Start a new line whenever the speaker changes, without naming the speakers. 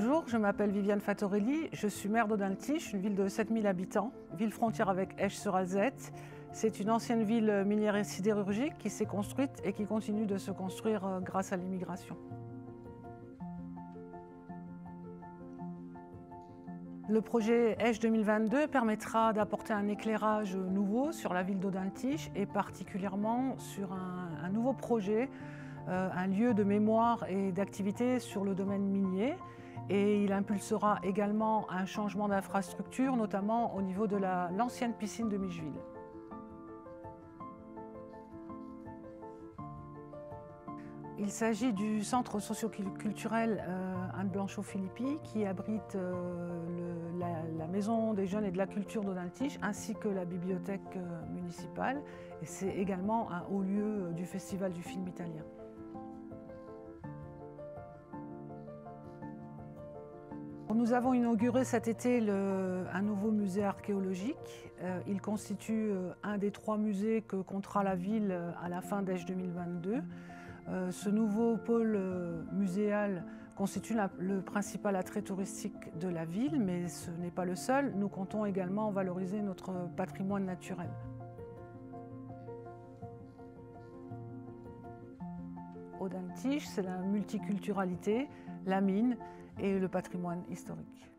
Bonjour, je m'appelle Viviane Fattorelli, je suis maire d'Audun-le-Tiche, une ville de 7000 habitants, ville frontière avec Esch-sur-Alzette. C'est une ancienne ville minière et sidérurgique qui s'est construite et qui continue de se construire grâce à l'immigration. Le projet Esch 2022 permettra d'apporter un éclairage nouveau sur la ville d'Audun-le-Tiche et particulièrement sur un nouveau projet, un lieu de mémoire et d'activité sur le domaine minier. Et il impulsera également un changement d'infrastructure, notamment au niveau de l'ancienne piscine de Micheville. Il s'agit du centre socio-culturel Anne Blanchot-Philippi qui abrite la maison des jeunes et de la culture d'Audun-le-Tiche ainsi que la bibliothèque municipale. Et c'est également un haut lieu du Festival du film italien. Nous avons inauguré cet été un nouveau musée archéologique. Il constitue un des 3 musées que comptera la ville à la fin d'Esch 2022. Ce nouveau pôle muséal constitue le principal attrait touristique de la ville, mais ce n'est pas le seul. Nous comptons également valoriser notre patrimoine naturel. Audun-le-Tiche, c'est la multiculturalité, la mine et le patrimoine historique.